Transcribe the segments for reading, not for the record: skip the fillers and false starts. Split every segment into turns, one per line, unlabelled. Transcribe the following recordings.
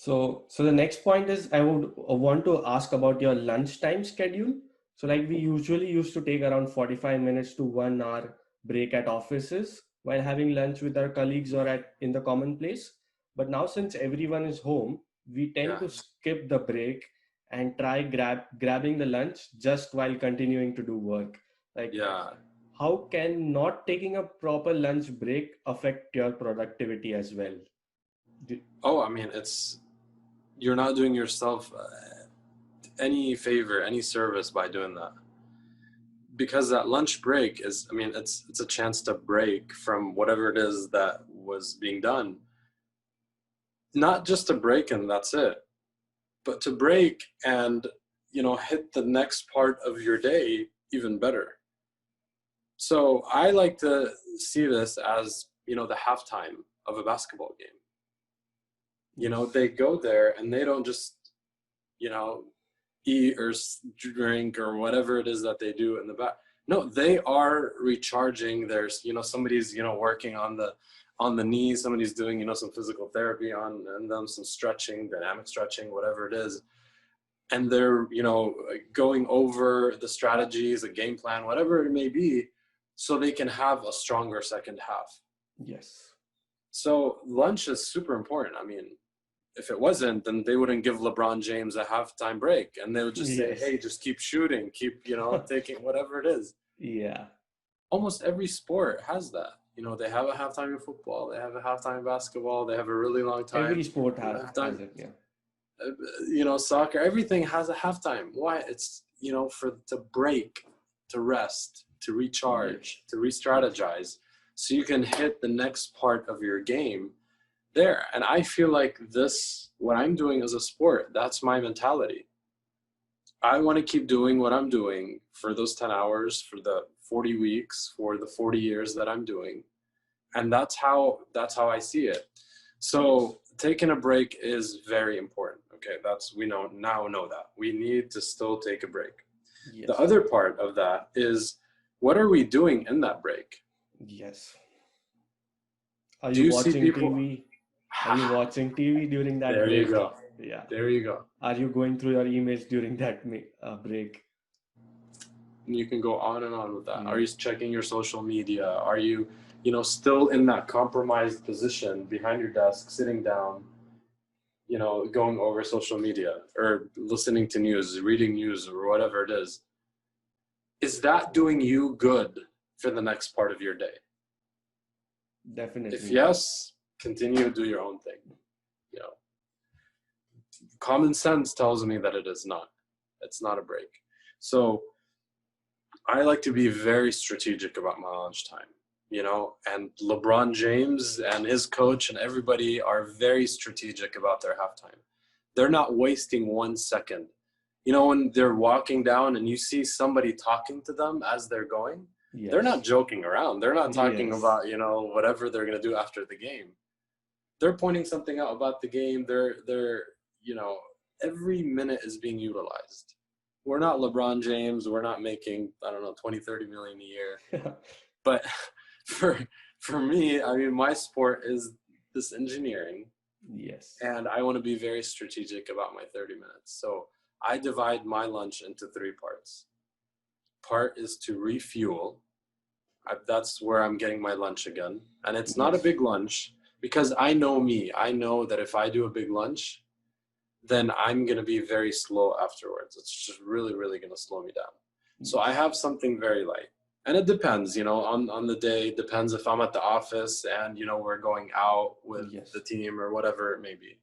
So the next point is I would want to ask about your lunchtime schedule. So like we usually used to take around 45 minutes to 1 hour break at offices while having lunch with our colleagues or at in the common place. But now since everyone is home, we tend
Yeah.
to skip the break and try grabbing the lunch just while continuing to do work. Like
Yeah.
how can not taking a proper lunch break affect your productivity as well? Do-
Oh, I mean, you're not doing yourself any favor, any service by doing that. Because that lunch break is, I mean, it's a chance to break from whatever it is that was being done. Not just to break and that's it, but to break and, hit the next part of your day even better. So I like to see this as, the halftime of a basketball game.
Yes.
They go there and they don't just, you know, eat or drink or whatever it is that they do in the back. No, they are recharging somebody's, working on the knees, somebody's doing, some physical therapy on them, some stretching, dynamic stretching, whatever it is. And they're, going over the strategies, a game plan, whatever it may be, so they can have a stronger second half.
Yes.
So lunch is super important. I mean, if it wasn't, then they wouldn't give LeBron James a halftime break. And they would just say,
Yes.
hey, just keep shooting, keep, taking whatever it is.
Yeah.
Almost every sport has that. They have a halftime in football, they have a halftime in basketball, they have a really long
Every
time
sport
halftime.
has it. Yeah.
Soccer, everything has a halftime. Why? It's, to break, to rest, to
Yes.
recharge, to
Yes.
re-strategize, so you can hit the next part of your game there. And I feel like what I'm doing as a sport, that's my mentality. I want to keep doing what I'm doing for those 10 hours, for the 40 weeks, for the 40 years that I'm doing. And that's how I see it.
Yes.
So taking a break is very important. Okay, we know that. We need to still take a break. The
Yes.
other part of that is, what are we doing in that break?
Yes. Are
Do
you
you see
watching
people?
TV? Are you watching TV during that
There you
break?
go.
Yeah.
There you go.
Are you going through your emails during that break?
You can go on and on with that. Are
Yeah.
you checking your social media? Are you, still in that compromised position behind your desk, sitting down, going over social media or listening to news, reading news, or whatever it is? Is that doing you good for the next part of your day? If
Definitely not.
yes, continue to do your own thing. You know, Common sense tells me that it is not. It's not a break. So I like to be very strategic about my lunchtime, and LeBron James and his coach and everybody are very strategic about their halftime. They're not wasting 1 second. When they're walking down and you see somebody talking to them as they're going, they're not
Yes.
joking around. They're not talking
Yes.
about, whatever they're going to do after the game. They're pointing something out about the game. You know, every minute is being utilized. We're not LeBron James. We're not making, I don't know, 20, 30 million a year. But for for me, I mean, my sport is this engineering,
Yes.
and I want to be very strategic about my 30 minutes. So I divide my lunch into three parts. Part is to refuel. That's where I'm getting my lunch again. And it's not a
Yes.
big lunch because I know me. I know that if I do a big lunch, then I'm going to be very slow afterwards. It's just really, really going to slow me down. So I
Yes.
have something very light. And it depends, on the day. It depends if I'm at the office and, we're going out with the
Yes.
team or whatever it may be.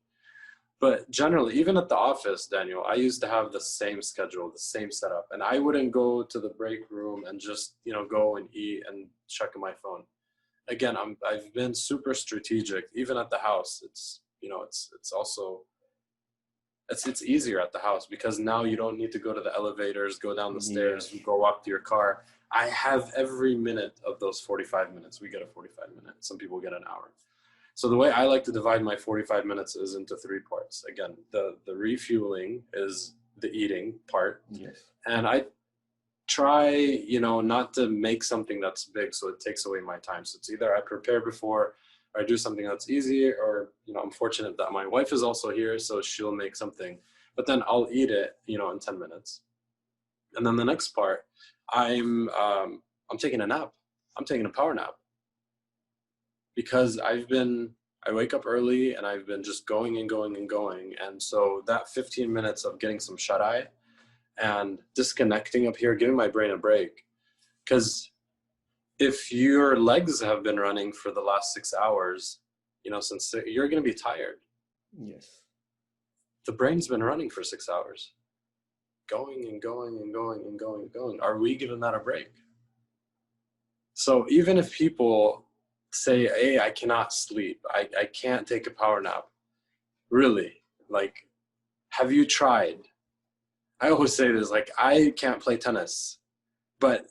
But generally, even at the office, Daniel, I used to have the same schedule, the same setup. And I wouldn't go to the break room and just, go and eat and check my phone. Again, I've been super strategic. Even at the house, it's also it's easier at the house because now you don't need to go to the elevators, go down the stairs,
Yes.
go walk to your car. I have every minute of those 45 minutes. We get a 45 minute. Some people get an hour. So the way I like to divide my 45 minutes is into three parts. Again, the refueling is the eating part.
Yes.
And I try, not to make something that's big so it takes away my time. So it's either I prepare before, or I do something that's easy, or, I'm fortunate that my wife is also here, so she'll make something, but then I'll eat it, in 10 minutes. And then the next part, I'm taking a nap. I'm taking a power nap because I wake up early and I've been just going and going and going. And so that 15 minutes of getting some shut eye and disconnecting up here, giving my brain a break. Because if your legs have been running for the last 6 hours, since you're going to be tired.
Yes.
The brain's been running for 6 hours, going and going and going and going and going. Are we giving that a break? So even if people say, hey, I cannot sleep, I can't take a power nap, really, like, have you tried? I always say this, like, I can't play tennis, but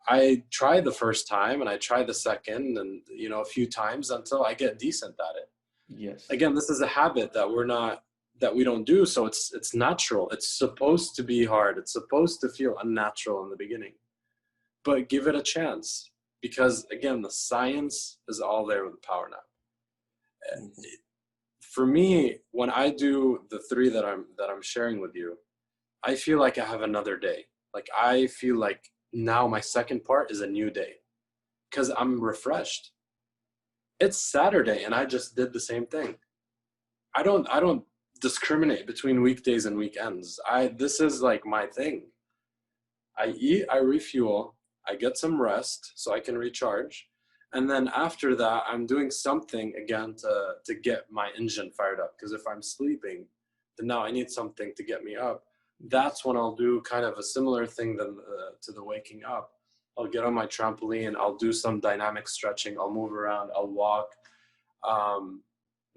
I tried the first time and I tried the second and, a few times until I get decent at it.
Yes.
Again, this is a habit that we don't do. So it's natural. It's supposed to be hard. It's supposed to feel unnatural in the beginning, but give it a chance, because again, the science is all there with the power nap.
Mm-hmm.
For me, when I do the 3 that I'm sharing with you, I feel like I have another day. Like, I feel like now my second part is a new day because I'm refreshed. It's Saturday and I just did the same thing. I don't discriminate between weekdays and weekends. This is like my thing. I eat, I refuel, I get some rest so I can recharge. And then after that, I'm doing something again to get my engine fired up. Because if I'm sleeping, then now I need something to get me up. That's when I'll do kind of a similar thing to the waking up. I'll get on my trampoline, I'll do some dynamic stretching, I'll move around, I'll walk,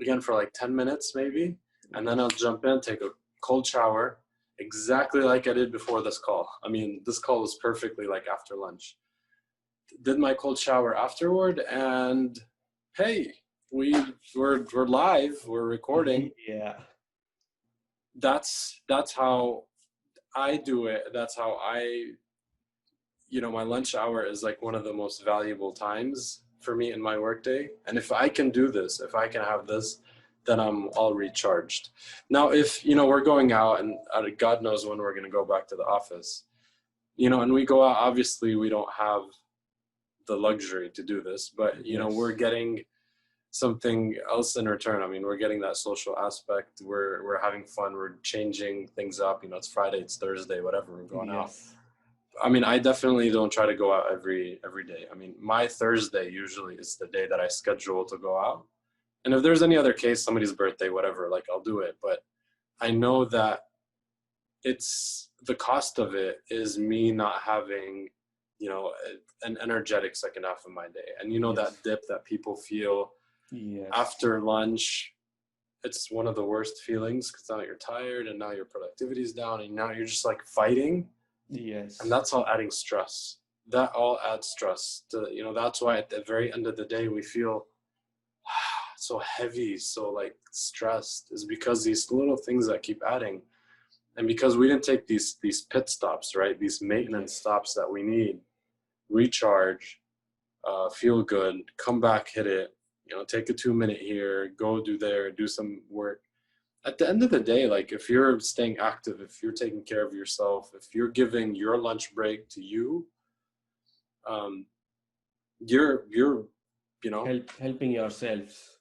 again for like 10 minutes maybe, and then I'll jump in, take a cold shower, exactly like I did before this call. I mean, this call was perfectly like after lunch. Did my cold shower afterward, and hey, we're live, we're recording.
Yeah.
That's how I do it. That's how my lunch hour is like one of the most valuable times for me in my workday. And if I can do this, if I can have this, then I'm all recharged. Now, if, we're going out and God knows when we're going to go back to the office, and we go out, obviously we don't have the luxury to do this, but,
Yes.
we're getting something else in return. I mean, we're getting that social aspect. We're having fun. We're changing things up. It's Friday, it's Thursday, whatever, we're going out.
Yes.
I mean, I definitely don't try to go out every day. I mean, my Thursday usually is the day that I schedule to go out. And if there's any other case, somebody's birthday, whatever, like, I'll do it. But I know that it's the cost of it is me not having, an energetic second half of my day. And
Yes.
that dip that people feel
Yes.
after lunch, it's one of the worst feelings, because now you're tired and now your productivity is down and now you're just like fighting.
Yes.
And that's all adding stress. That all adds stress to, that's why at the very end of the day, we feel so heavy, so like stressed, is because these little things that keep adding. And because we didn't take these pit stops, right? These maintenance stops that we need, recharge, feel good, come back, hit it, take a 2-minute here, go do there, do some work. At the end of the day, like, if you're staying active, if you're taking care of yourself, if you're giving your lunch break to you, you're
helping yourselves.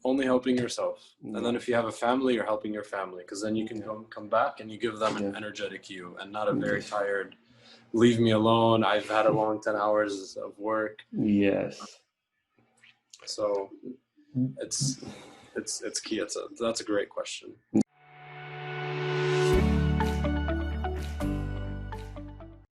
only helping yourself.
Yeah.
And then if you have a family, you're helping your family, because then you can come back and you give them an
Yeah.
energetic you, and not a very tired, leave me alone, I've had a long 10 hours of work.
Yes.
So it's key. That's a great question.